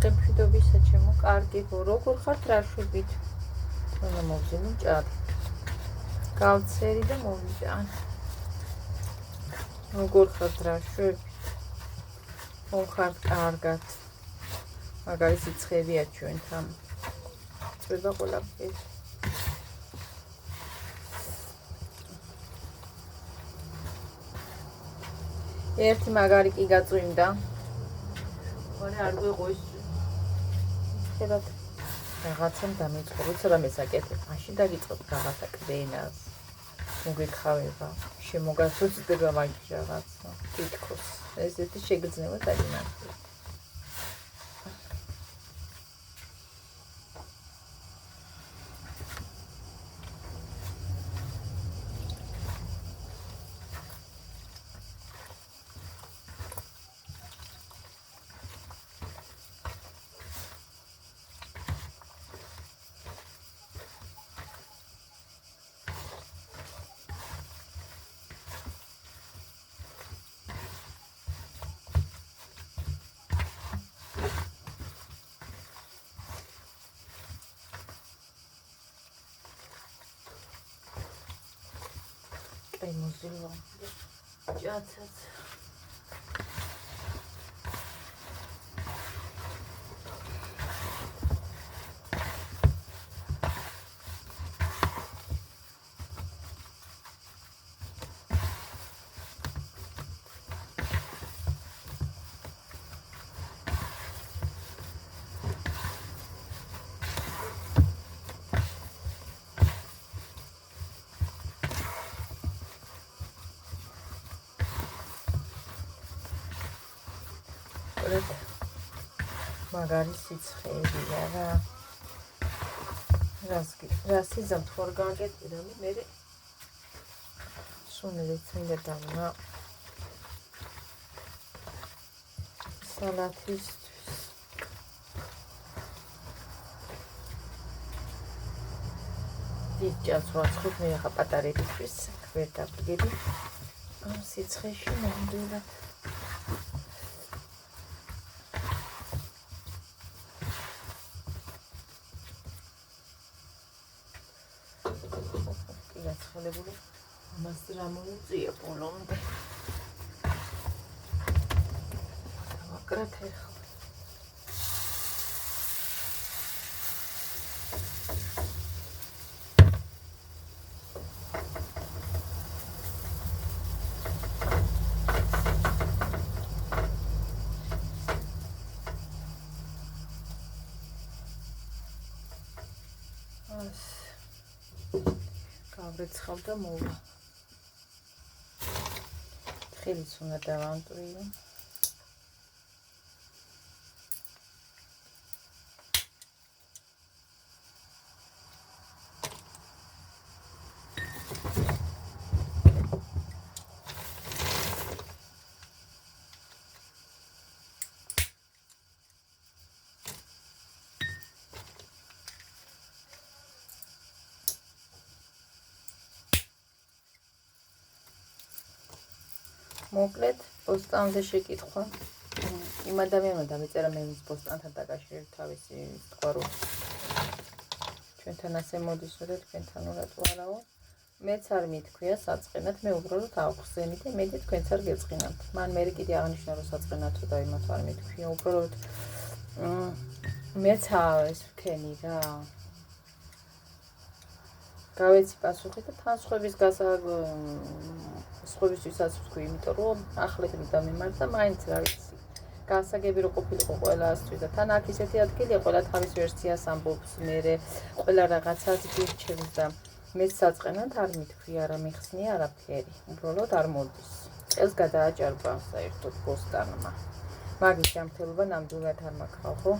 მშვიდობისა ჩემო კარგი როგორ ხართ რა შვებით უნდა მოვზინო ჭადი გავცერი და მოვიტან როგორ ხართ რა შვებით ხართ კარგად მაგარი სიცხებია ჩვენთან წვება ყველაფერი ერთი მაგარი კი გაწვიმდა ორი არ გვეყოს ხერად რაღაცამ დამიწყო როცა დამესაკეთებ მაშინ დაგიწყოთ რაღაცა კბენას მოგეკავება შემოგასუცდება მაგ რაღაცა თითქოს ესეთი შეგრძნება დაგინახე აი მოზილო ჯაცაც მაგარი სიცხეებია რა რას იზამთ ხარ გაგეტყვი მე სუნელიც მინდა დავნა სალათისთვის დიჯას ვაცხობ მე ახლა პატარებისთვის ვერ დავდგები ამ სიცხეში ნამდვილად მას რა მოუწია ბოლომდე ვაკრათ ახლა გავრეცხავ და მოვა ხელიც უნდა დავამტვიო მოკლედ პოსტამდე შეკითხვა იმ ადამიანმა დამეწერა მე მის პოსტანთან დაკავშირებით თავისი თქვა რომ ჩვენთან ასე მოდის და თქვენთან რატო არაო მეც არ მithქვია საწყენად მე უბრალოდ ავხსენი და მედი თქვენც არ გეწყინათ მან მე კიდე აღნიშნა რომ საწყენათო და იმათ არ მithქვია უბრალოდ მეც ეს ვქენი რა გავეცი პასუხი და თან სხვებისთვისაც ვთქვი, იმიტომ რომ ახლები დამემართა, მაინც რა ვიცი. გასაგები რო ყოფილიყო ყველასთვის და თან აქ ისეთი ადგილია, ყველა თავის ვერსიას ამბობს, მერე ყველა რაღაცას გირჩევს და მეც საწყენად არ მithქვი, არა მიხსნია არაფერი. უბრალოდ არ მოდის. წელს გადააჭარბა საერთოდ ბოსტანმა. მაგის ჯანმრთელობა ნამდვილად არ მაქვს, ხო?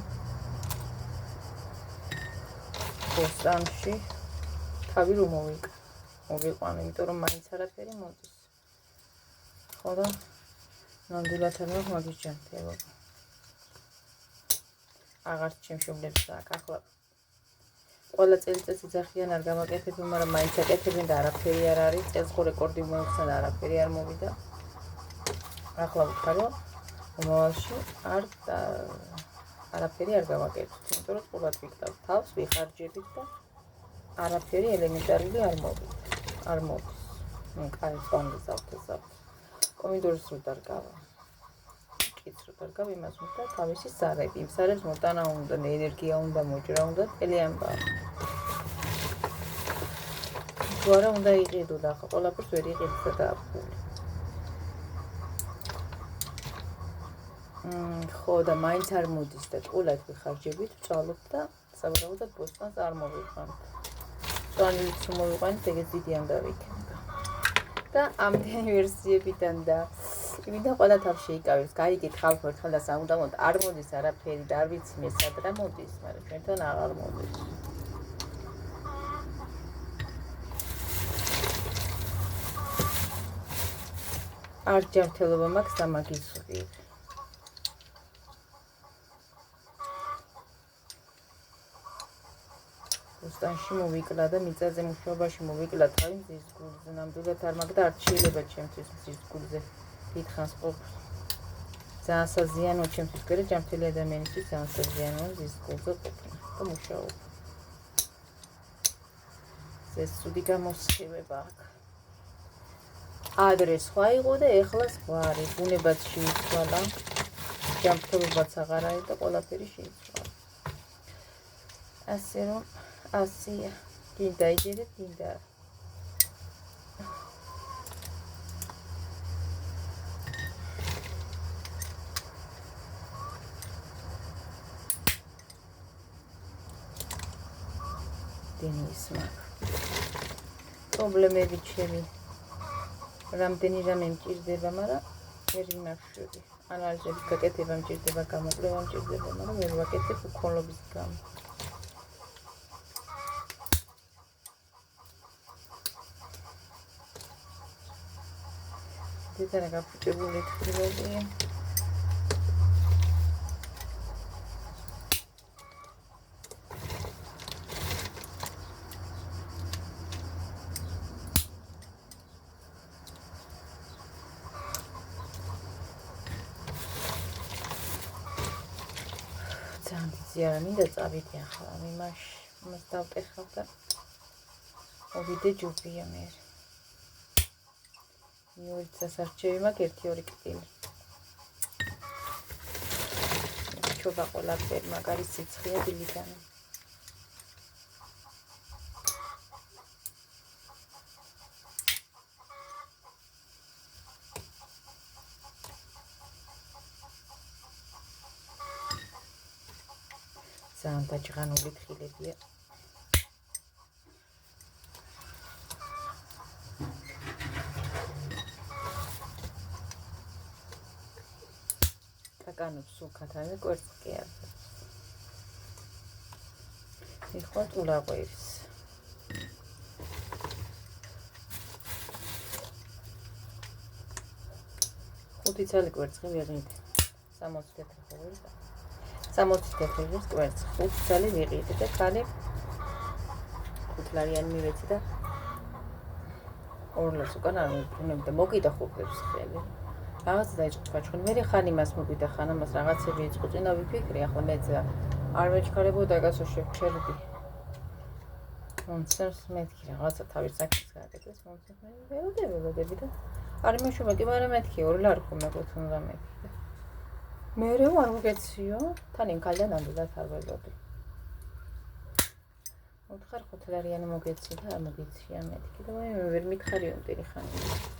ბოსტანში თავი რომ მოვიყვანო, იმიტომ რომ მაინც არაფერი მოდის. ხო და ნამდვილად არ მაქვს მაგის ჯანმრთელობა. აღარც ჩემშობლებს აქვს ახლა. ყველა წელიწადს იძახიან არ გამაკეთებენ, მაგრამ მაინც აკეთებენ და არაფერი არ არის. წელს ხო რეკორდი მოიხსნა და არაფერი არ მოვიდა. ახლა ვთქვა რომ მომავალში არაფერი არ გავაკეთოთ, იმიტომ რომ ყურად ვიკდავ თავს, ვიხარჯებით და არაფერი ელემენტარული არ მოდის. კაი, წვანგიზავთ ესავთ. პომიდორის რო დარგავა. კიც რო დარგავა, იმას უნდა თავისი სარები. იმ სარებს მოტანა უნდა, ენერგია უნდა, მოჭრა უნდა, წელი ამბავ. თუ არა უნდა იყიდო და ახლა ყველაფერს ვერ იყიდო და დააფული. ხო და მაინც არ მოდის და ყულად ვიხარჯებით, ვწვალობთ და სავარაუდოდ ბოსტანს არ მოვიყვანთ. წვანილიც მოვიყვანით, ეგეც დიდი ამბავი იქნება. და ამდენი ვერსიებიდან და იმიდან ყველა თავს შეიკავებს, გაიგეთ ერთხელ და საუდამოდ არ მოდის არაფერი და არ ვიცი მე სად რა მოდის, მაგრამ ჩვენთან აღარ მოდის. არ ჯანმრთელობა მაქვს და მაგის ვიღებ. ბოსტანში მოვიკლა და მიწაზე მუშაობაში მოვიკლა თავი მზის გულზე, ნამდვილად არ მაგ და არ შეიძლება ჩემთვის მზის გულზე დიდხანს ყოფნა. ძალიან საზიანოა ჩემთვის და ჯანმრთელი ადამიანისთვის ძალიან საზიანოა მზის გულზე ყოფნა და მუშაობა. ეს ცუდი გამოსხივება აქვს. ადრე სხვა იყო და ეხლა სხვა არის. ბუნებაც შეიცვალა, ჯანმრთელობაც აღარ არის და ყველაფერი შეიცვალა. ასე რომ ასია, გინდა იგერეთ, გინდა. დენის მაქვს. პრობლემები ჩემი. რამდენი რამე მჭირდება, მაგრამ ვერ ვინახშვები. ანალიზების გაკეთება მჭირდება, გამოკვლევა მჭირდება, მაგრამ ვერ ვაკეთებ უქონლობის გამო. დედარა გაფუჭებული თბილობია. ძალიან დიდი არა მინდა წავიდე ახლა იმაში, იმას დავტეხავ და მოვიდე ჯობია მე. მიორიც სასარჩევი მაქვს 1-2 კილი. ჩობა ყველაფერი მაგარი სიცხეა დილიდან. ძალიან დაჭღანული თხილებია. კაკანობს სულქად არის, კვერცხი კი არ. მიხვალ ულაღვებს. ხუთი ცალი კვერცხი ვიღიდე. 60 თეთრი ხოვერი და 60 თეთრის კვერცხი, 5 ცალი ვიღიდე და ქალი ხუთლარიანი მივეცი და ორლებს უკან არ მივბრუნებ და მოკიდა ხუთლებს ხელი. რაღაც დაიწყო მე ხან იმას მოგიდა ხან ამას რაღაცები იწყო წინა ვიფიქრე ახლა მეც არ მეჩქარებოდა გასო შევჩერდი მონცერს მეთქი რაღაცა თავის საქმეს გააკეთეს მონცერს მე ველოდები და არ მეშობა კი მაგრამ მეთქი ორი ლარი ხომ მეკუთვნოდა მეთქი და მე არ მოგეციო თან ინკალიდან ამდენად არ ველოდი ოთხარ ხუთლარიანი მოგეცი და არ მოგეცია მეთქი და მე ვერ მითხარიო მტერი ხანი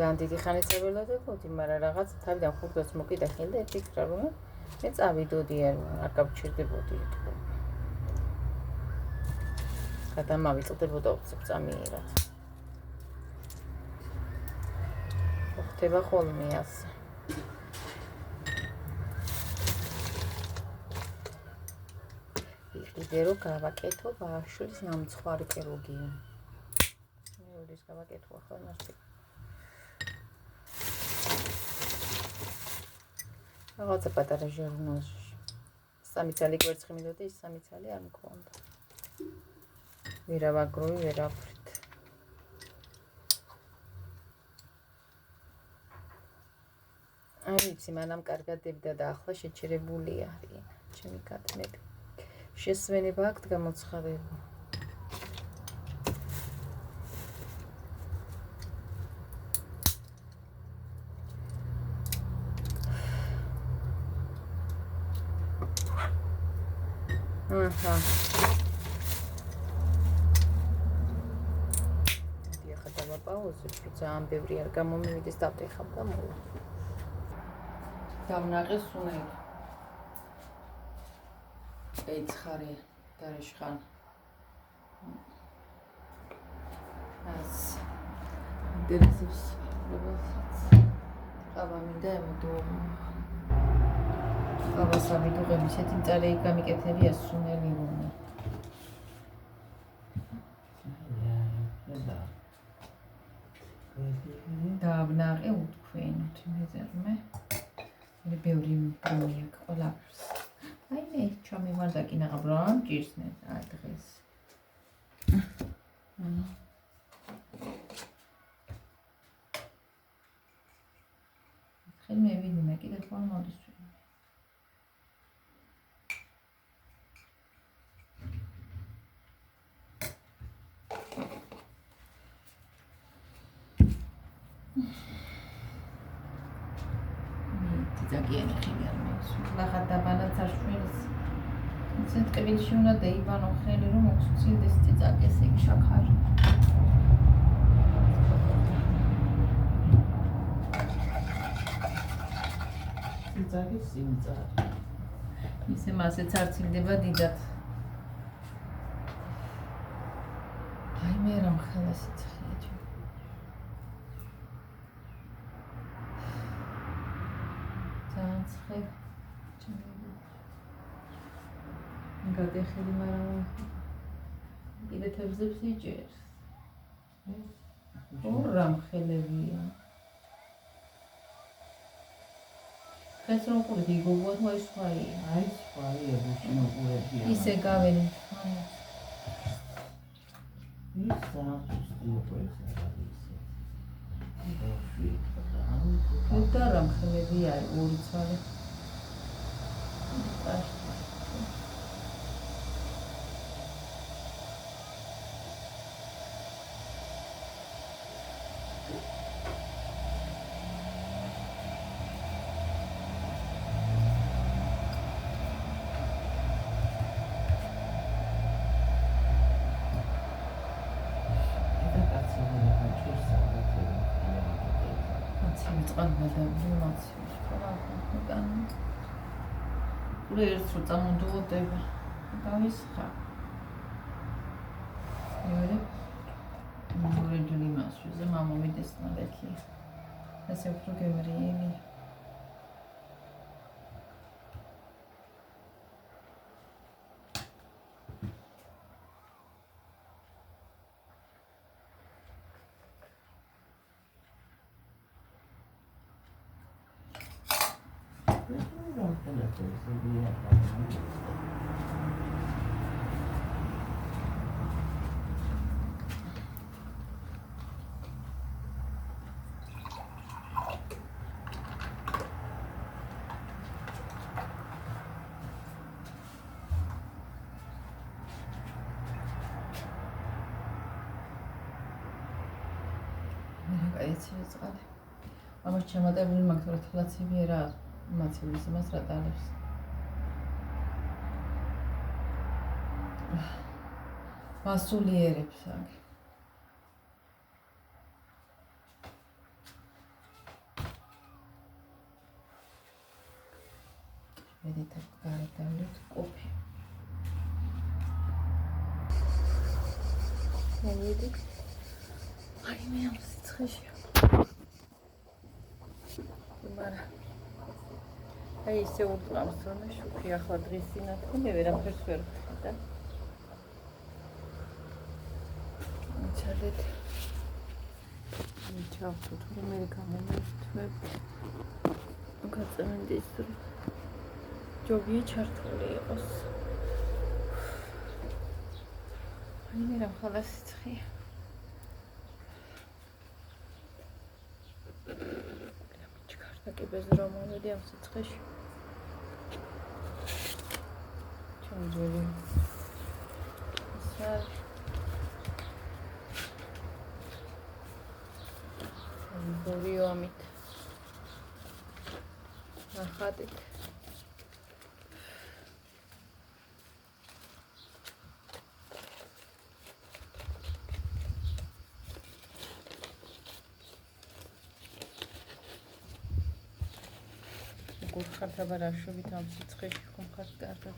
ძალიან დიდი ხანით ველოდებოდი, მაგრამ რაღაც თავიდან ხურდოს მოკიდა ხელი და იფიქრა რომ მე წავიდოდი არ გავჩერდებოდი ეთქო. გადამავიწყდებოდა 20 წამიერად. ხდება ხოლმე ასე. ვიყიდე რომ გავაკეთო ბავშვის ნამცხვარი ქირურგია. მე როდის გავაკეთო ახლა ნაცი რაღაცა პატარა ჟურნალში. 3 ცალი კვერცხი მინდოდა, ის 3 ცალი არ მქონდა. ვერავაგროვი, ვერაფრით. აი ვიცი, მანამ კარგად დებდა და ახლა შეჩერებული არის ჩემი კატნები. შესვენება აქვთ გამოცხადებული. აჰა. დიახ, დავაპაუზებ, რომ ძალიან ბევრი არ გამომივიდეს, დავტეხავ და მოვა. დავნაყეს უნაირ. ეცხარი დარეშხან. ას. ინტერესებს რომელსაც. ყავა მინდა ემოდო. ყავასამი დუღები ისეთი მწარე გამიკეთებია სუნელი უნდა. დავნაყე უთქვენოთ მეზერმე. მე ბევრი პრომია ყოლაფერს. აი მე ჩემი ვარდა კინაღა ბრონ ჭირსნეს აი დღეს. ხელ მე ვიდე მე კიდე ხომ მოდის. დაგიანი ხილი არ მოს. ნახა დაბანაც არ შვილს. ისეთ კბილში უნდა დაიბანო ხელი რომ მოხსცილდეს ციცაკეს იქ შაქარი. ციცაკის სიმწარე. ისე მასეც არ ცილდება დიდად. აი მე რა მხელა სიცხეა. ცხელ გადახელი მაგრამ კიდე თევზებს იჭერს. ორ რამხელებია. ხეს რომ ყურდი გოგოთ აი სხვაია. აი სხვაია ბუშინო ყურებია. ისე გავენი. ის საერთოდ ყურებს არ არის. და რამხელებია ორი ცვალე. ერთ რო წამოდოდება გავისხა. მეორე მორეჯული მასზე მამომიდეს ნალექი. ესე უფრო გემრიელი. ეცი წყალი. ამას შემატებული მაქვს რა თლაცებია რა მაცივლის იმას რა დალებს. მასულიერებს აქ. მედიტა გარდავლეთ კოფე. მოვიდი. აი მე ამ სიცხეში. მარა. აი ისე ურტყავს რომ შუქი ახლა დღის წინათ მე ვერაფერს ვერ ვთქვა და ჩადეთ. ჩავთვით რომ მე გამომივთვებ. გაწმენდის რომ ჯობია ჩართული იყოს. აი მე რა ხალას სიცხეა. Чикар. კი без რომ მოვედი ამ სიცხეში. ჩემი ძველი ისარ ბორიო ამით ნახატით გურხართ აბა რაშვებით ამ სიცხეში ხომ ხართ კარგად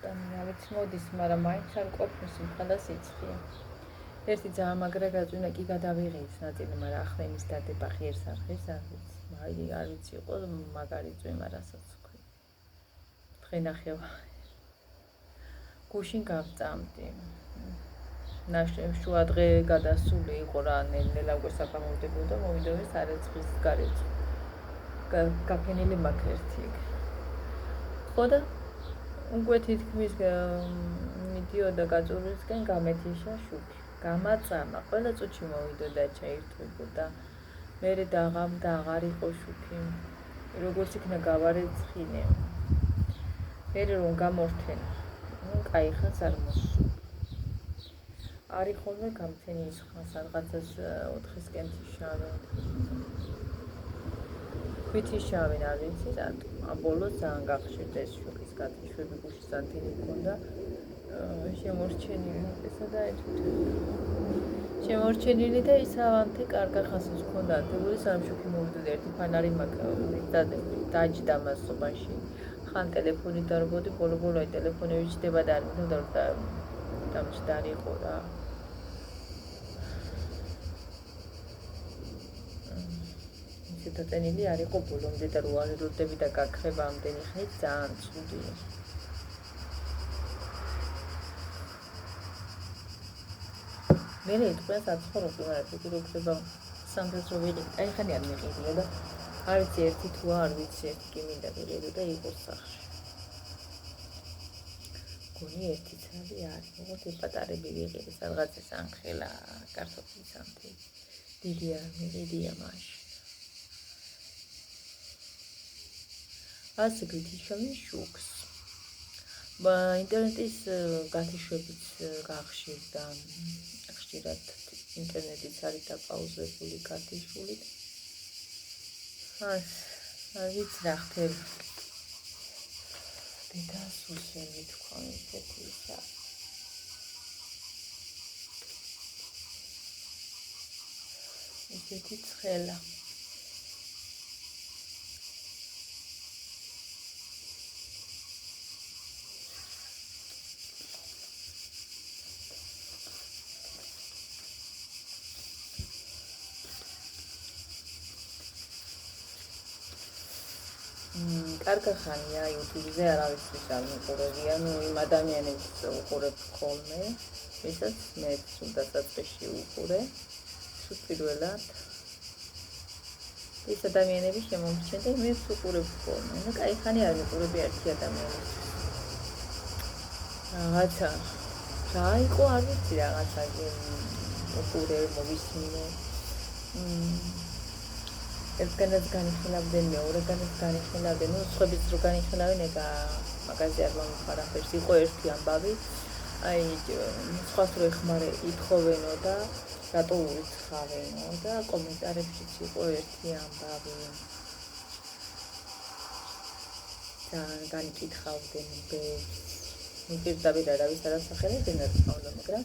დავით მოდის მაგრამ მაინც არ ყოფნის მხადა სიცხეა ერთი ძალიან მაგრა გაწვინა კი გადავიღეს ნაწილი მაგრამ ახლა იმის დადება ღირს არ ღირს არ ვიცი მაი არ ვიცი იყო მაგარი წვიმა რასაც ვქვი დღენახევა გუშინ გავწამდი შუა დღე გადასული იყო რა ნელა უკვე საკამოვდებოდა მოვიდოდეს არეცხის გარეც გაფენილი მაქვს ერთი ეგ ხო და უკვე თითქმის მიდიოდა გაწურვისკენ გამეთიშა შუქი გამაწამა ყველა წუთში მოვიდოდა ჩაირთვებოდა მერე დაღამდა აღარ იყო შუქი როგორც იქნა გავარეცხინე მერე რომ გამორთენა ნუ კაი ხანს არ მოსულ არის ხოლმე გამთენის ხანს რაღაცას 4-ისკენ თიშავენ თვითი შავენ არ ვიცი რატომ ბოლოს ძალიან გახშირდა ეს შუქის გათიშვები გუშინ სანთელი მქონდა შემორჩენილი ესა და შემორჩენილი და ისავანთე კარგა ხასის მქონდა ანთებული სამ შუქი მოვიდოდა ერთი ფანარი დაჯდა მასობაში ხან ტელეფონი დარბოდი ბოლო-ბოლო აი ტელეფონი ვიჩდება და არ მინდოდა რომ დამჭდარიყო რა დაწენილი არ იყო ბოლომდე და რო არიდოდები და გაქრება ამდენი ხნით ძალიან ცუდია მე თქვენს აცხოვრობდი მაგრამ ფიქრობ სამთას რო ვიყიდე აი ხანი არ მიყიდია და არ ვიცი ერთი თუ არ ვიცი ერთი კი მინდა ვიყიდო და იყოს სახში გონი ერთი ცალი არის როგორც პატარები ვიყიდე სადღაცის ანხელა კარტოფილის ანთი დიდი არ მიყიდია მაშინ ასე გითიშავენ შუქს ინტერნეტის გათიშვებით გახშირდა ხშირად ინტერნეტიც არის დაპაუზებული გათიშვით არ ვიცი რა ხდება დედას უსვენი თქვა ისეთისა ისეთი ცხელა კარგა ხანია YouTube-ზე არავისთვის არ მიყურებია, ნუ იმ ადამიანებს უყურებ ხოლმე, ვისაც მე სულ დასაწყისში უყურე, სულ პირველად. ის ადამიანები შემომრჩენდა, მე უყურებ ხოლმე. ნუ კაი ხანი არ მიყურები ერთი ადამიანის. რაღაცა რა იყო არ ვიცი რაღაცა უყურე მოვისმინე. ერთგანაც განიხილავდნენ, მეორეგანაც განიხილავდნენ, ნუ სხვებიც რო განიხილავენ, ეგა მაგაზე არ მომხარაფერს. იყო ერთი ამბავი, აი სხვას რო ეხმარე ითხოვენო და რატო უცხავენო და კომენტარებშიც იყო ერთი ამბავი. ძალიან განიკითხავდნენ ნუ პირდაპირ არავის არ ასახელებდნენ რა თქმა უნდა, მაგრამ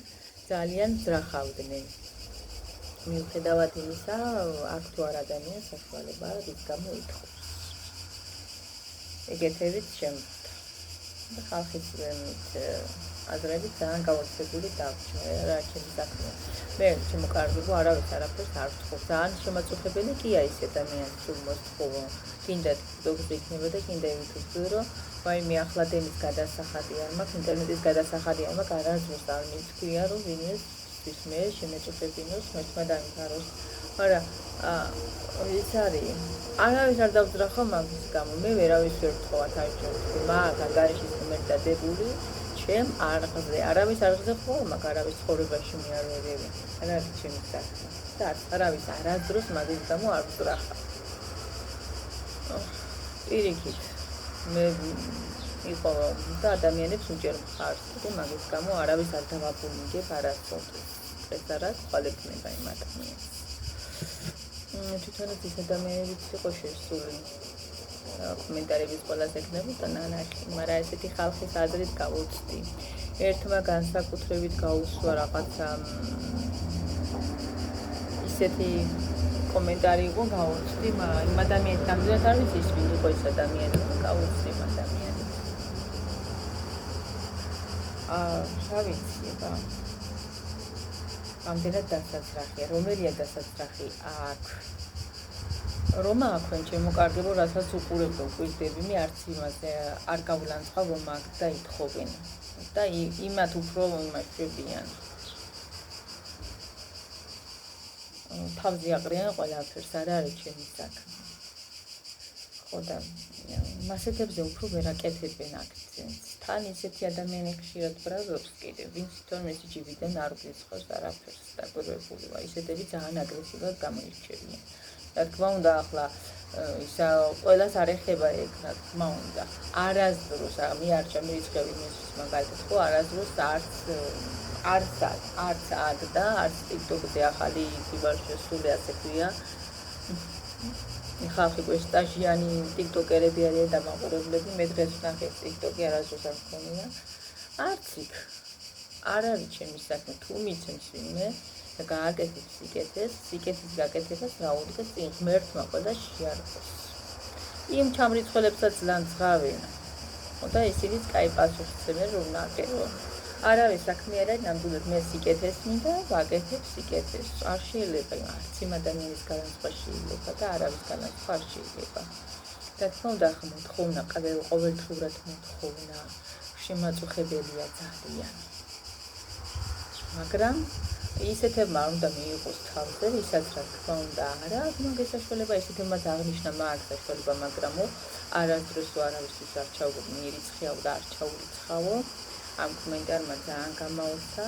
ძალიან ძრახავდნენ. მიუხედავად იმისა, აქ თუ არ ადამიანს საშუალება რის გამო ითხოვს. ეგეთებით შემდგა. და ხალხის აზრებით ძალიან გავრცელებული დარჩა რა ჩემი საქმე. მე შემოკარგებო არავის არაფერს არ ვთხოვ. ძალიან შემაწუხებელი კია ის ადამიანი სულ მოსთხოვო. კიდე დოგზე იქნება და კიდე YouTube-ზე რომ ვაიმე ახლა დენის გადასახადი არ მაქვს, ინტერნეტის გადასახადი არ მაქვს, არასდროს არ მითქვია რომ ვინმეს მე შემეწუხებინოს მართლა დამთავროს. მაგრამ ის არის არავის არ დავძრახო მაგის გამო. მე ვერავის ვერ ვთხოვა თავისუფლად. მაგან გარეშის კომენტადებული ჩემ არღზე. არავის არღზე ხო მაგ არავის ცხოვრებაში მე არ ვერევი. არ არის ჩემი საქმე. და არავის არასდროს მაგის გამო არ ვძრახავ. პირიქით მე იყო და ადამიანებს უჭერ მხარს და მაგის გამო არავის არ დავაბუნებ არასოდეს. ეს არის ყოლეკნება იმ ადამიანს. თვითონაც ის ადამიანებიც იყო შესული კომენტარების ყველაზე ექნებოდა ნანახი, მაგრამ ესეთი ხალხის აზრით გავუწდი. ერთმა განსაკუთრებით გაუსვა რაღაცა ისეთი კომენტარი იყო გავუწდი, მაგრამ იმ ადამიანს ნამდვილად არ ვიცი ის ვინ იყო ეს ადამიანი, გავუწდი იმ ადამიანს. რა ვიცი, ამდენად დასაცრახია, რომელია დასაცრახი აქ. რომ აქვენ ჩემო კარგებო, რასაც უყურებდო გვირდები, მე არც იმაზე არ გავლანწყავ, რომ აქ დაითხოვენ და იმათ უფრო იმაშებიან. თავზე აყრიან ყველაფერს, არ არის ჩემი საქმე. ხო და მასეთებზე უფრო ვერ აკეთებენ აქცენტს. თან ისეთი ადამიანები ხშირად ბრაზობს კიდე, ვინც თვითონ მესიჯებიდან არ გვიცხავს არაფერს და გვერებული ვარ. ისეთები ძალიან აგრესიულად გამოირჩევიან. რა თქმა უნდა, ახლა ისა ყველას არ ეხება ეგ, რა თქმა უნდა. არასდროს მე არ ჩამირიცხები მისთვის მაგალითად, ხო, არასდროს არც აქ და არც TikTok-ზე ახალი კიბარ შესული ასე ქვია. ხალხი გვესტაჟიანი TikTok-ერები არიან და მაყურებლები, მე დღეს ვნახე TikTok-ი არასდროს არ მქონია. არც იქ. არ არის ჩემი საქმე, თუ მიცემს ვინმე და გააკეთებ სიკეთის გაკეთებას რა უდგეს წინ ღმერთმა ყველა შეარყოს. იმ ჩამრიცხველებსაც ლანძღავენ. და ისინიც კაი პასუხს იცემენ რომ ნაკერო. არავის საქმე არ არის ნამდვილად მე სიკეთეს მინდა ვაკეთებ სიკეთეს. არ შეიძლება არც იმ ადამიანის განაცხადი შეიძლება და არავის განაცხადი არ შეიძლება. რა თქმა უნდა მოთხოვნა ყოველდღურად მოთხოვნა შემაწუხებელია ძალიან. მაგრამ ისეთებმა უნდა მიიღოს თავზე, ვისაც რა თქმა უნდა არა, მაგ ესაშველება ისეთებმაც აღნიშნა მაგ საშუალება, მაგრამ არასდროს არავისთვის არ ჩაურიცხავ და არ ჩაურიცხავო. ამ კომენტარმა ძალიან გამაუცა.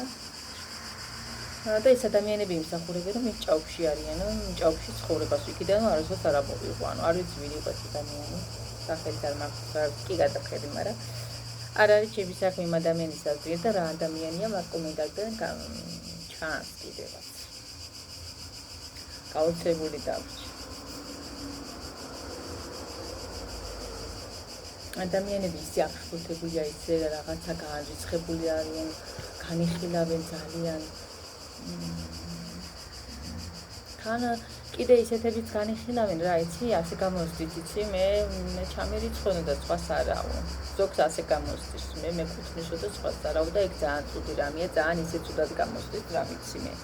და ეს ადამიანები იმსახურებენ, რომ ის ჭაობში არიან, ჭაობში ცხოვრებას ვიქიდან არასდროს არ ამოვიყვანო. არ ვიცი ვინ იყო ეს ადამიანი, სახელით არ მაქვს კი გადახედი, მაგრამ არ არის ჩემი საქმე იმ ადამიანის აზრია და რა ადამიანია მაგ კომენტარიდან ჩანს კიდევაც. გაოცებული დავრჩი. ადამიანები ისე აღშფოთებულია, ისე რაღაცა განრისხებული არიან, განიხილავენ ძალიან. თან კიდე ისეთებიც განიხილავენ, რა იცი, ასე გამოსდით, იცი, მე ჩამირიცხონო და სხვას არაო. ზოგს ასე გამოსდის, მე მეკუთვნისო და სხვას არაო და ეგ ძალიან ცუდი რამეა, ძალიან ისე ცუდად გამოსდის, რა ვიცი მე.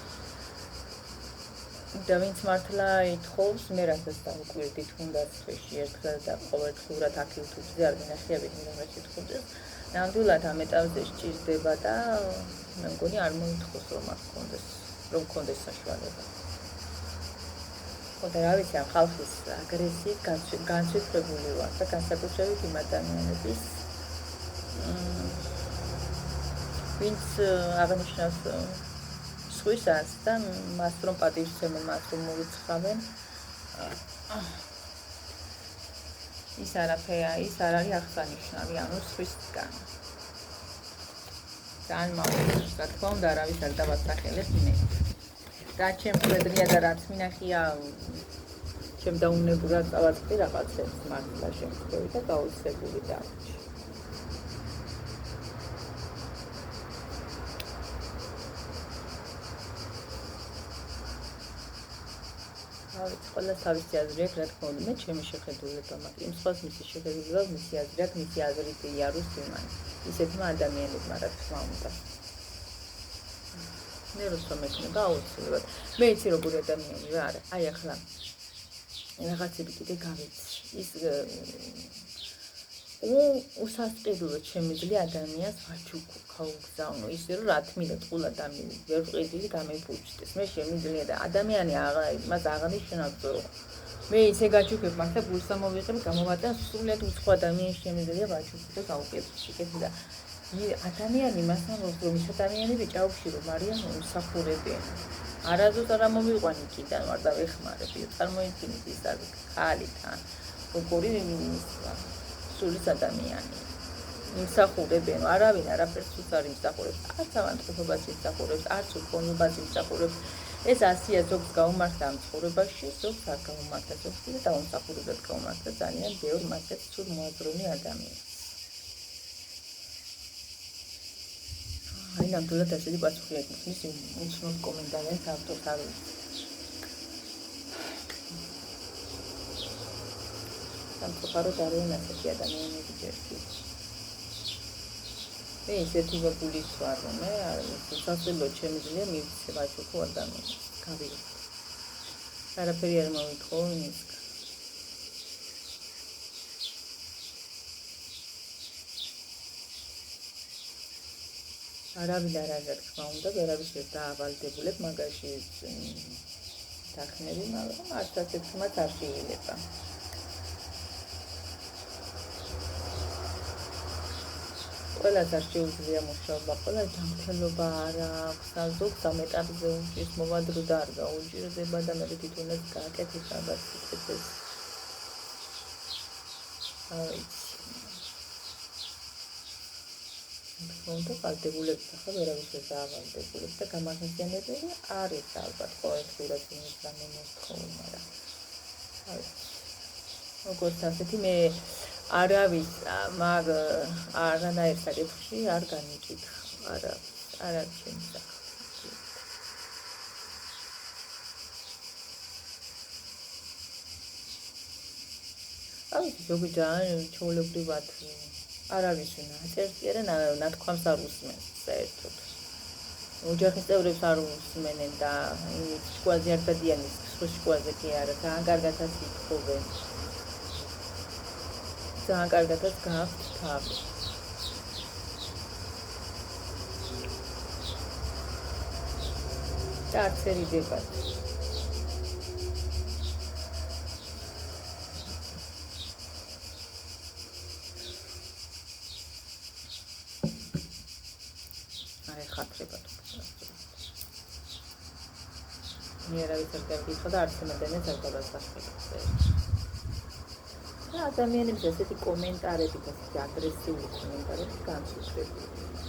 და ვინც მართლა ითხოვს, მე რასაც დავუკვირდით, თუნდაც თვეში ერთხელ და ყოველდღურად აქ YouTube-ზე არ მინახიებით, რომ ეთხოვდეს. ნამდვილად ამ ეტაპზე სჭირდება და მე მგონი არ მოითხოვს რომ არ გქონდეს, რომ გქონდეს საშუალება. ხო და რა ვიცი, ამ ხალხის აგრესიით განცვიფრებული ვარ და განსაკუთრებით იმ ადამიანების ვინც აღნიშნავს სხვისას და მას რომ პატივისცემენ, მას რომ მოვიცხავენ, ის არაფერია, ის არ არის აღსანიშნავი, ანუ სხვისგან. ძალიან მაუწყებს, რა თქმა უნდა, არავის არ დავასახელებ მე. და ჩემ ხედრია და რაც მინახია, ჩემ დაუნებურად წავაწყდი რაღაცებს მართლა შემთხვევი და გაუცებული დავრჩი. ყველას თავისი აზრი აქვს, რა თქმა უნდა, მე ჩემი შეხედულება მაქვს. იმ სხვას მისი შეხედულება, მისი აზრი აქვს, მისი აზრით იაროს იმან. ისეთმა ადამიანებმა, რა თქმა უნდა. მე რუსო მექნება აუცილებლად. მე იცი როგორი ადამიანი რა არის. აი ახლა რაღაცები კიდე გავიცი. ის უსასყიდლოდ შემიძლია ადამიანს ვაჩუქო, გაუგზავნო, ისე რომ რა თმინდა ტყულა ვერ ვყიდილი გამეფუჭდეს. მე შემიძლია და ადამიანი მას აღნიშნავს, რომ მე ისე გაჩუქებ, მართლა გულს ამოვიღებ, გამოვატან სულად უცხო ადამიანს შემიძლია ვაჩუქო და გავუკეთო და ადამიანი მას ამბობს, რომ ის ადამიანები ჭაობში რომ არიან უსახურებენ. არასდროს არ მომიყვანი იქიდან ვარ და ვეხმარებ. წარმოიდგინეთ ის არის ხალითან. როგორი სულის ადამიანი. იმსახურებენ, არავინ არაფერს უც არ იმსახურებს. არც ავანტყოფობას იმსახურებს, არც უქონობას იმსახურებს. ეს ასია ზოგს გაუმართლა ამ ცხოვრებაში, ზოგს არ გაუმართლა, ზოგს კიდე დაუმსახურებლად გაუმართლა ძალიან ბევრ მასეთ სულ მოაზროვნე ადამიანს. აი ნამდვილად ასეთი პასუხი ეკუთვნის უცნობ კომენტარიანს ავტორს არ ვიცი. სამწუხაროდ არიან ასეთი ადამიანები ჯერჯერობით. მე ისეთი ვაგულის ვარ, რომ მე სასწავლებლად შემიძლია მივცე ვაჭრობო ადამიანს. გავიგე. არაფერი არ მოვითხო იმის. არავინ არ არის, რა თქმა უნდა, ვერავისერ დაავალდებულებ მაგაში დახნები, მაგრამ არც ასეთ ხმაც არ შეიძლება. ყველას არ შეუძლია მუშაობა, ყველა ჯანმრთელობა არ აქვს, ზოგს ამ ეტაპზე უჭირს მოვადრო და არ გაუჭირდება და მე თვითონაც გააკეთებ რაღაც სიტყვებს. უნდა ვალდებულებს ახლა ვერავისერ დაავალდებულებს და გამახსენებელი არის ალბათ ყოველდღურად იმის გამომთხოვ, მაგრამ როგორც ასეთი მე არავის მაგ არანაირ საკითხში არ განიკითხა, არა ჩემს საკითხში. ზოგი ძალიან ჩვეულებრივად არ არის ნაწერტი და ნათქვამს არ უსმენს საერთოდ. ოჯახის წევრებს არ უსმენენ და იმის შუაზე არ დადიან ის შუაზე კი არა, ძალიან კარგადაც ითხოვენ. ძალიან კარგადაც გააქვთ თავი. და არც ერიდებათ. მე არავის არ გავიქვა და არც იმედენეს არ გადასახდებს. და ადამიანებს ესეთი კომენტარები და ესეთი აგრესიული კომენტარები განსხვავებული.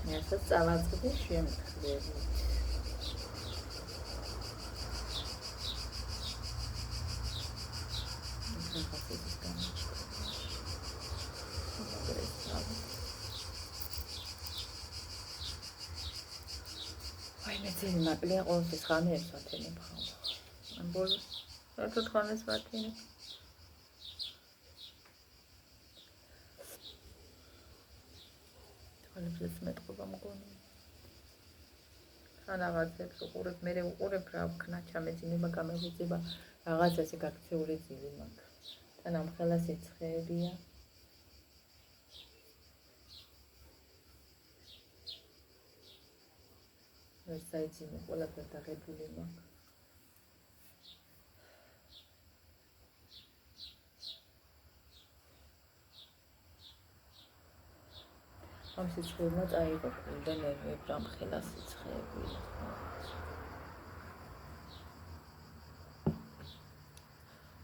მე ასე წავაწყდი შემთხვევით. ძილი მაკლია ყოველთვის ხანებს ვათენებ ხალხ. ამ ბოლოს ერთად ხანებს ვათენებ. თვალებს მეტყობა მგონი. თან რაღაცებს უყურებ, მე უყურებ რა ვქნა ჩამეძინება გამეძება რაღაც ესე გაქცეული ძილი მაქვს. თან ამ ხელა სიცხეებია. საიცინო ყველაფერ დაღებული მაქვს. ამ სიცხეებმა წაიღო და ნერვები ამ ხელა სიცხეები.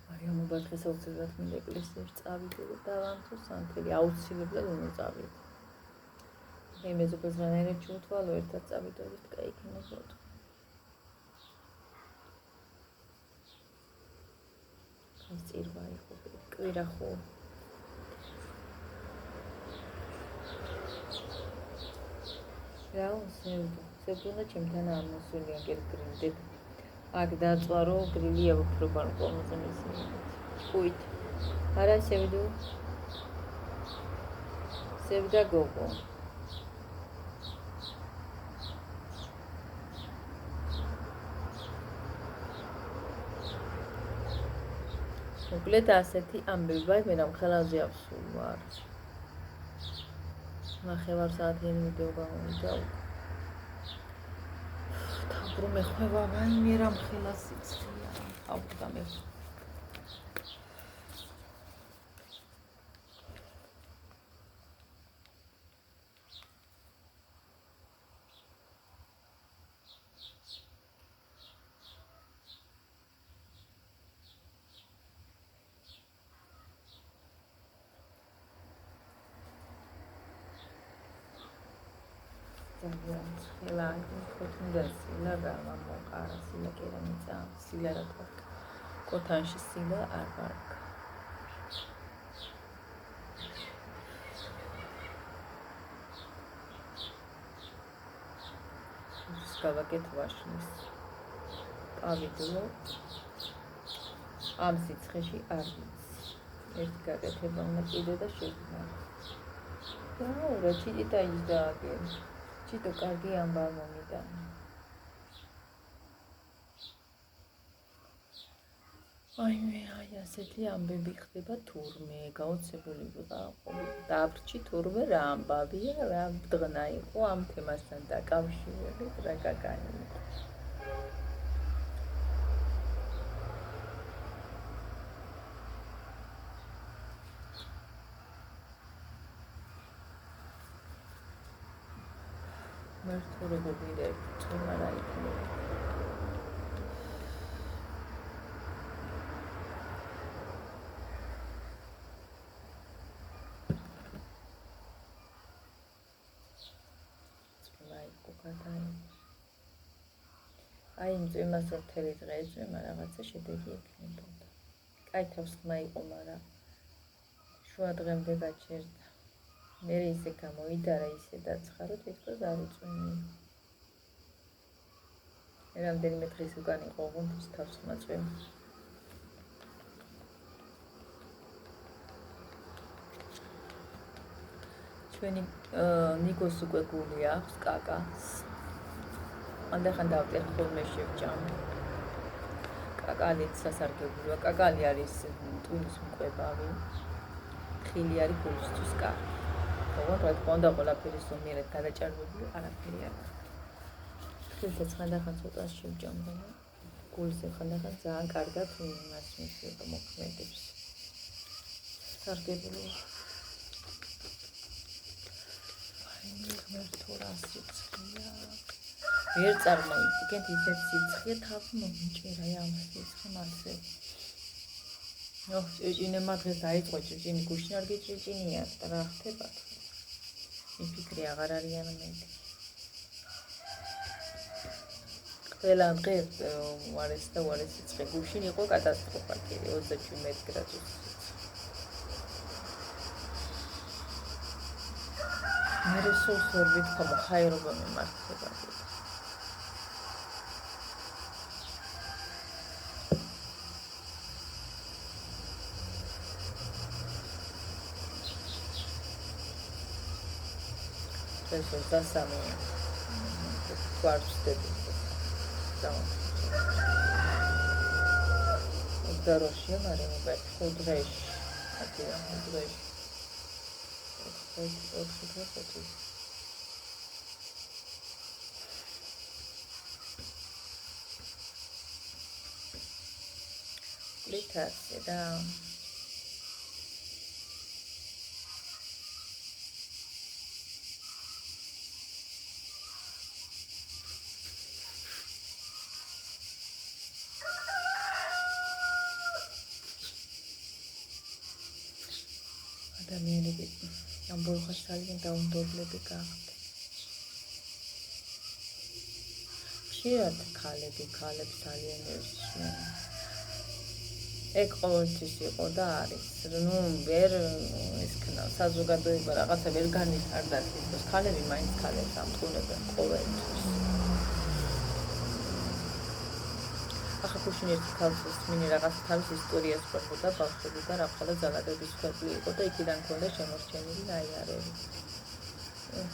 მარიამ უბალხეს აუცილებლად მინდა ეკლესიაში წავიდე და დავამთო სანთელი აუცილებლად უნდა წავიდე. მე მეზობელს რანაირად ჩუთვალო ერთად წავიდოდით კაიქნებოდ. ეს წირვა იყო კვირა ხო. რა სევდო ჩემთან ამოსული აგერგრინდებ. აქ დაწვარო გრილია ვფრობარ კომზე მისი. უით. არა სევდა გოგო. მოკლედ ასეთი ამბები მე რამ ხელაზე ავსულ ვარ. ნახევარ საათიანი ვიდეო გამოვიდა. თაბრო მეხვევა ვაიმე რამ ხელა სიცხეა. ავდა მე. Sila kutunda sila rama moqara sila keramita sila ratak kotanshi sila arbark გავაკეთ ვაშლის პავიდლო ამ სიცხეში არ ვიცი ერთი გაკეთება უნდა კიდე და შეგნა რა ჩიტი დაიძააგე ჩიტო კარგი ამბავ მომიტანა აი ასეთი ამბები ხდება თურმე გაოცებული ვიყავ დაბრჩი თურმე რა ამბავია რა ბდღნა იყო ამ თემასთან დაკავშირებით რა გაგანი მერტურებო ვიდე წვიმარა იქნება აი იმ წვიმას რო თელი დღე ეწვიმა რაღაცა შედეგი ექნებოდა. კაი თავს ხმა იყო, მაგრამ შუა დღემდე გაჩერდა. მე ისე გამოიდარა, ისე დაცხარო, თითქოს არ უწვიმი. რამდენიმე დღის უკან იყო ოღონდ თავს ხმა წვიმა. ჩვენი ნიკოს უკვე გული აქვს კაკას. ანდახან დავტეხ ხოლმე შევჭამ. კაკალიც სასარგებლოა. კაკალი არის ტვინის მკვებავი. ხილი არის გულისთვის კარგი. ოღონდ რა თქმა უნდა ყველაფერი ზომიერად გადაჭარბებული არაფერი არ აქვს. ხილთაც ხანდახან ცოტა შევჭამ და გულზე ხანდახან ძალიან კარგად იმას მისვება მოქმედებს. სასარგებლოა. მერტურა სიცხეა. ვერ წარმოიდგენთ ისეთ სიცხე თავი მომიჭერა ამ სიცხე მასე. ჭიჭინება დღეს დაიწყო ჭიჭინი გუშინ არ გიჭიჭინია რა ხდება? მიფიქრი აღარ არიან მეტი. ყველა დღე უარეს და უარეს სიცხე გუშინ იყო კატასტროფა კი 37 გრადუსი. მე სულ ვიქო ხაერობა მიმართება. ეს დასამე გვარწდები. დაროშია მაგრამ ხუდრეში. აკია ხუდრეში. ოთხი ლითასე და ადამიანები ამ ბოლოს ძალიან დაუნდობლები გახდნენ. ხშირად ქალებს ძალიან ესმენ. ეგ ყოველთვის იყო და არის. ვერ ისქნა საზოგადოება რაღაცა ვერ განვითარდა თვითონ ქალები მაინც ქალებს ამტყუნებენ ყოველთვის. ახლა გუშინ ერთი ქალს მინი რაღაც თავის ისტორიას ყვებოდა ბავშვები და რაღაცა ძალადობის ქვეყნი იყო და იქიდან ქონდა შემორჩენილი ნაიარევი.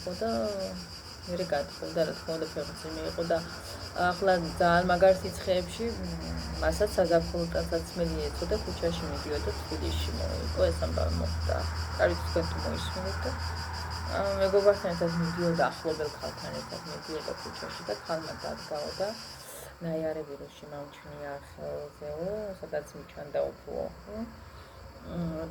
ხო და მე გათხოვდა რა თქმა უნდა ფეხბურთი იყო და ახლა ძალიან მაგარ სიცხეებში მასაც საზაფხულო ტანსაცმელი ეწოდა ქუჩაში მიდიოდა თბილისში მოიყო ეს ამბავი მოხდა. კარგი თქვენ თუ მოისმინეთ და მეგობართან ერთად მიდიოდა ახლობელ ქალთან ერთად მიდიოდა ქუჩაში და ქალმა დადგაო და ნაიარევი რო შემაუჩნია ხელზეო, სადაც მიჩანდა უფლო.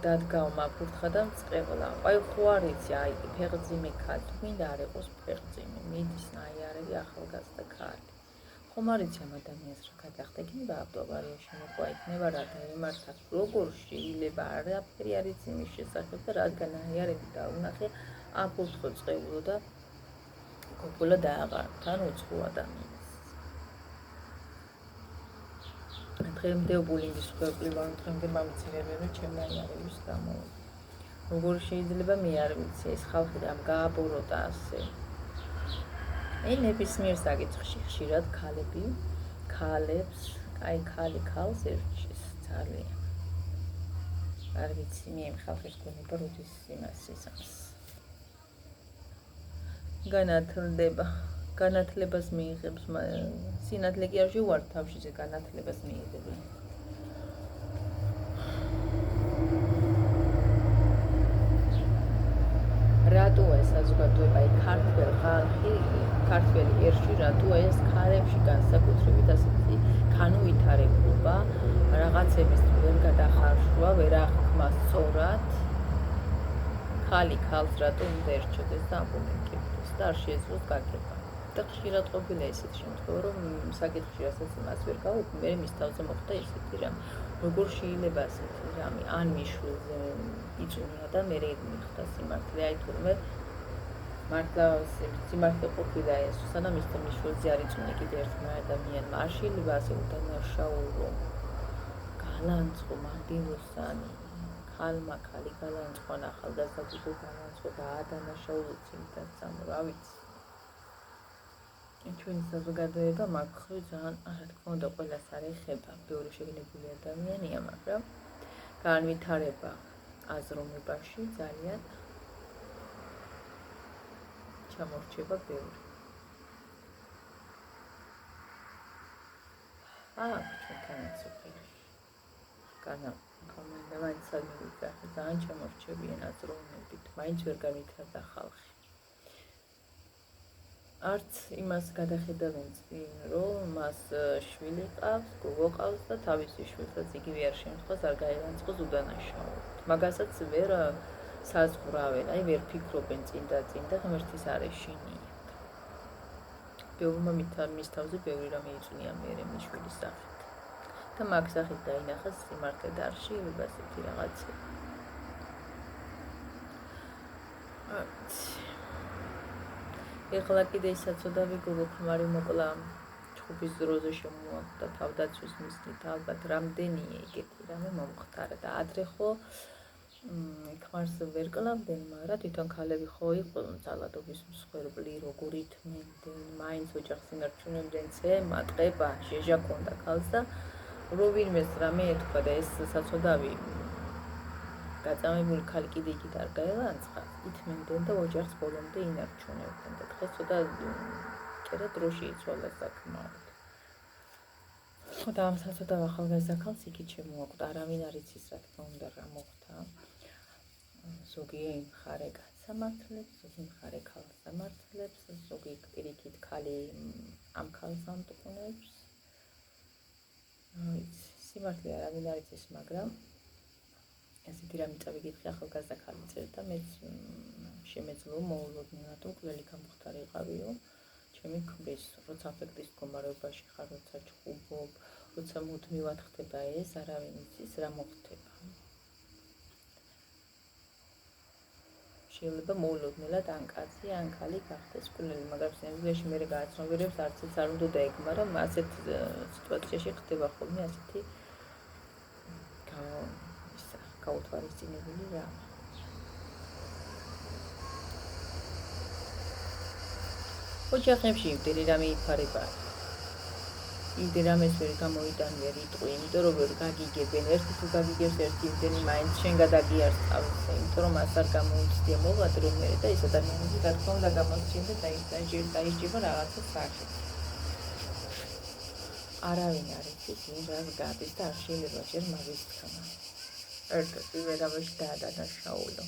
დადგაო მაფურთხა და მწყებლა. აი ხო არ იცი, აი ფეხძიმე ქალი, მინდა არ იყოს ფეხძიმე, მიდის ნაიარევი ახალგაზრდა ქალი. ხომ არ იცი ამ ადამიანს რა გადახდა, იქნება ავტოავარიაში მოყვა, იქნება რა დაემართა, როგორ შეიძლება არაფერი არ იცი იმის შესახებ და რადგან ნაიარევი დაუნახე, აფურთხო წყევლო და გოგოლა დააყარა თან უცხო ადამიანს. დღემდე ბულინგის ხდება, დღემდე მამცირებელო ჩემი არის გამო. როგორ შეიძლება მე არ ვიცი ეს ხალხი რამ გააბოროტა ასე. ნებისმიერ საკითხში ხშირად ქალებს, აი ქალს ერჩის ძალიან. არ ვიცი მე ამ ხალხის გონება როდის იმას ისამს. განათლებას მიიღებს, სინათლე კი არ შევარ თავშიზე განათლებას მიიღები. რატოა ეს საზოგადოება, აი ქართველი ერში რატოა ეს ქალებში განსაკუთრებით ასეთი განუვითარებლობა, რაღაცების ვერ გადახარშვა, ვერ აღქმა სწორად. ქალს რატომ უნდა ერჩოდეს და აპონენტებს და არ შეეძლოს გაგება. და ხშირად ყოფილა ესეთი შემთხვევა, რომ საკითხში რასაც იმას ვერ გაუქმე, მე მის თავზე მოხდა ესეთი რამ. როგორ შეიძლება ასეთი რამე ან მიშვილზე იწუნია და მე მიხდა სიმართლე, აი თურმე მართლა სიმართლე ყოფილა ეს, სანამ ის მიშვილზე არ იწუნე კიდე ერთმა ადამიანმა, არ შეიძლება ასე უდანაშაულო, გალანწყო, მანდილოსანი, ქალი გალანწყო, ახალგაზრდა გოგო გალანწყო და ადანაშაულო წინდან სამო, რა ვიცი. ჩვენი საზოგადოება მაგხრივ ძალიან რა თქმა უნდა ყველას არ ეხება, ბევრი შეგნებული ადამიანია, მაგრამ განვითარება აზროვნებაში ძალიან ჩამორჩება ბევრი. ჩვენთანაც სოფელში. კომენტა მაინც ძალიან ჩამორჩებიან აზროვნებით, მაინც ვერ განვითარდა ხალხი. არც იმას გადახედავენ წინ, რომ მას შვილი ყავს, გოგო ყავს და თავისი შვილსაც იგივე არ შემთხვევას არ გაილანწყოს უდანაშაულოდ. მაგასაც ვერ საზღვრავენ, აი ვერ ფიქრობენ წინ და ღმერთის არეშინიათ. ბევრმა მის თავზე ბევრი რამე იწვნია მერე მის შვილის სახით. და მაგ სახით დაინახეს სიმართლე და არ შეიძლება ასეთი რაღაცა. ეხლა კიდე საცოდავი გოგო ქმარი მოკლა ჩხუბის დროზე შემოახვდა თავდაცვის მისნით ალბათ რამდენია იგეთი რამე მომხდარა და ადრე ხო ქმარს ვერ კლავდნენ, მაგრამ თვითონ ქალები ხო იყვნენ ძალადობის მსხვერპლი, როგორ ითმენდნენ, მაინც ოჯახს ინარჩუნებდნენ, ცემა, ტყება, ჟეჟა ქონდა ქალს და რო ვინმეს რამე ეთქვა და ეს საცოდავი გაწამებული ქალი კიდე იქით არ გაელანწყა, ითმენდნენ და ოჯახს ბოლომდე ინარჩუნებდნენ და დღეს ცოტა კერა დროში იცვალა საკმაოდ. და ამ საცოდავ ახალგაზრდა ქალს იქით შემოაკვდა, არავინ არ იცის რა თქმა უნდა რა მოხდა. ზოგი მხარე გასამართლებს, ზოგი მხარე ქალს სამართლებს, ზოგი პირიქით ქალი ამ ქალს ამტყუნებს. სიმართლე არავინ არ იცის, მაგრამ ესეთი რამე წავიკითხე ახალგაზრდა ქალი წერდა, მეც შემეძლო მოულოდნელად უკლელი გამختارიყავიო ჩემი ქმრის, როცა აფექტის მდგომარეობაში ხარ, როცა ჭუბობ, როცა მუდმივად ხდება ეს, არავინ იცის რა მოხდება. შეიძლება მოულოდნელად ან კაცი, ან ქალი გახდეს კვლელი, მაგრამ სინამდვილეში მე გააცნობიერებს არც ეს არ უნდა დაეკმა, რომ ასეთ სიტუაციაში ხდება ხოლმე ასეთი გაუთვალისწინებელი რამე. ოჯახებში იმდენი რამე იფარება. იმდენი რამეს ვერ გამოიტან, ვერ იტყვი, იმიტომ რომ ვერ გაგიგებენ, ერთი თუ გაგიგებს, ერთი იმდენი მაინც შენ გადაგიარსწავლე, იმიტომ რომ მას არ გამოუცდია მოვად რომ მე და ეს ადამიანები რა თქმა უნდა გამოსცენ და დაიჭირება რაღაცა სახით. არავინ არ იცის ვინ რას გადის და არ შეიძლება ჯერ მაგის თქმა. ერთ-ერთი ვერავის დაადანაშაულო.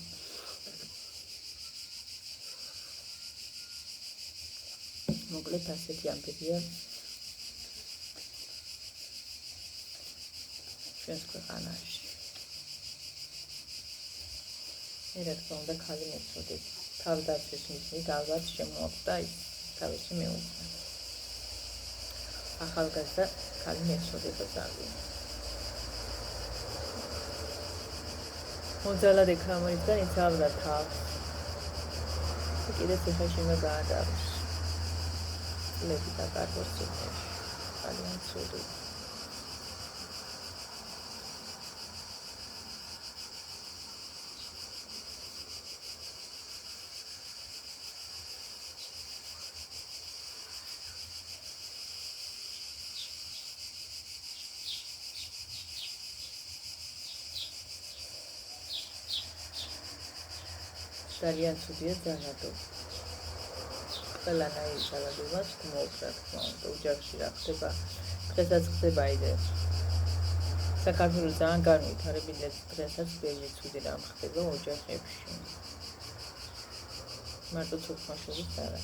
მოკლედ ასეთი ამბებია ჩვენს ქვეყანაში. რა თქმა უნდა ქალი მეცოდეთ თავდაცვის მიზნით ალბათ შემოახვდა ის თავისი მეუღლე. ახალგაზრდა ქალი მეცოდეთ ძალიან. მოძალად ეკამერიდან იცავდა თავს. კიდე ციხეში უნდა გაადაროს. წლები და კარგო სიტყვაში. ძალიან ცუდი. ძალიან ცუდია ძალადობა. ყველანაირი ძალადობა მოუწია თქმა უნდა ოჯახში რა ხდება. დღესაც ხდება იდე. საქართველოს ძალიან განვითარებული დღესაც ბევრი ცუდი რამ ხდება ოჯახებში. მარტო თურქმაშურის არა.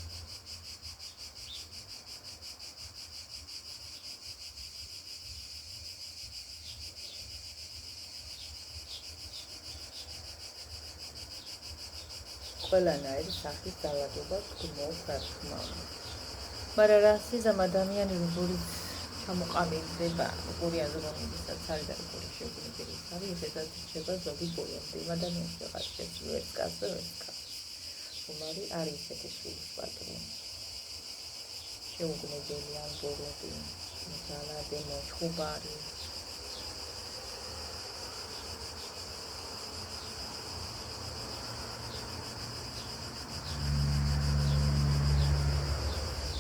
ყველანაირი სახის ძალადობა მოუწია თქმა უნდა. მაგრამ რასიზმ ადამიანი როგორი ჩამოყალიბდება, როგორი აზროვნებისაც არის და როგორი შეგვიძლია არის, ესეც რჩება ზოგი ბოლომდე. ადამიანს ვიღაც შეძლო ერთ კაცს და ერთ კაცს. უმარი არის ესეთი სულის პატრონი. შეუძლებელი ამბორები, ძალადე მოჩხუბარი.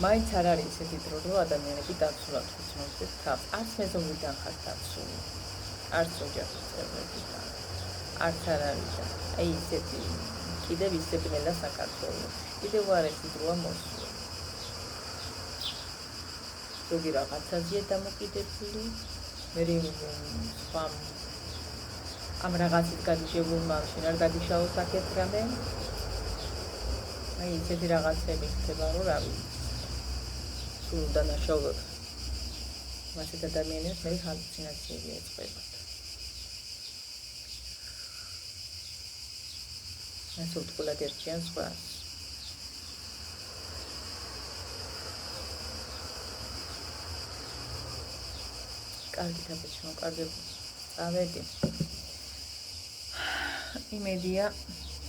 მაინც არ არის ისეთი დრო, რომ ადამიანები დაცულად ხსნოდნენ თავს. არც მეზობლიდან ხარ დაცული, არც ოჯახის წევრებიდან, არც არ არის. აი ისეთი კიდევ ისებნელა საქართველოს. კიდევ არ ერთი დროა მოსული. ზოგი რაღაცაზეა დამოკიდებული, მე სხვა ამ რაღაცით გადიშებული მაშინ არ გადიშაოს აქეთ რამე. აი ისეთი რაღაცები ხდება, რომ რა ვიცი. დანაშაულად მასეთ ადამიანებს მე ჰალუცინაციები ეწყებათ. ეს უთქულად ერთიან სხვას. კარგი თაბეჭმო, კარგები. წავედი. იმედია,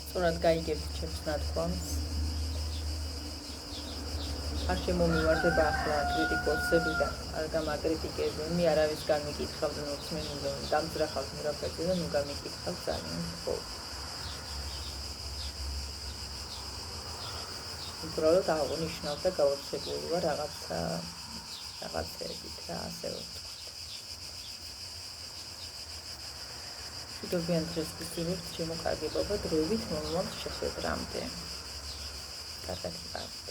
სწორად გაიგებთ ჩემს ნათქვამს. არ შემომივარდება ახლა კრიტიკოსები და არ გამაკრიტიკებენ. მე არავის განმიკითხავ და ნოცმენულო დამძრახავ მერაფეთზე და ნუ გამიკითხავ ძალიან ხო. უბრალოდ აღნიშნავ და გავაცებული ვარ რაღაცეებით რა ასე ვთქვათ. შეგებიან დღეს გისურვებთ ჩემო კარგებობა დროებით მომავალ შეხვედრამდე. კარგად ვიყავით.